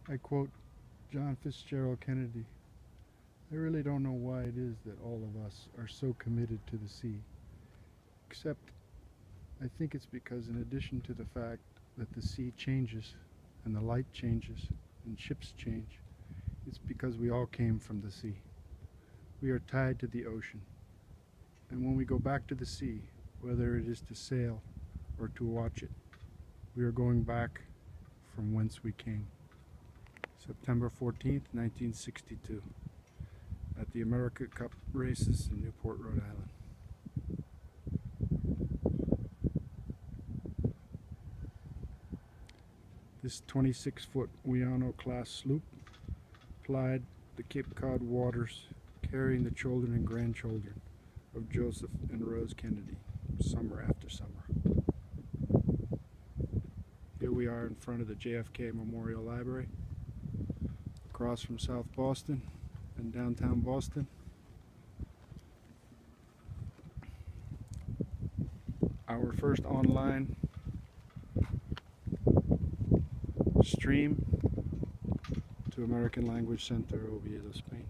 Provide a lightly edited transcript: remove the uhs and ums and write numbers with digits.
I quote John Fitzgerald Kennedy, "I really don't know why it is that all of us are so committed to the sea, except I think it's because in addition to the fact that the sea changes and the light changes and ships change, it's because we all came from the sea. We are tied to the ocean, and when we go back to the sea, whether it is to sail or to watch it, we are going back from whence we came." September 14th, 1962, at the America Cup races in Newport, Rhode Island. This 26-foot Wiano class sloop plied the Cape Cod waters, carrying the children and grandchildren of Joseph and Rose Kennedy, summer after summer. Here we are in front of the JFK Memorial Library, across from South Boston and downtown Boston. Our first online stream to American Language Center, Oviedo, Spain.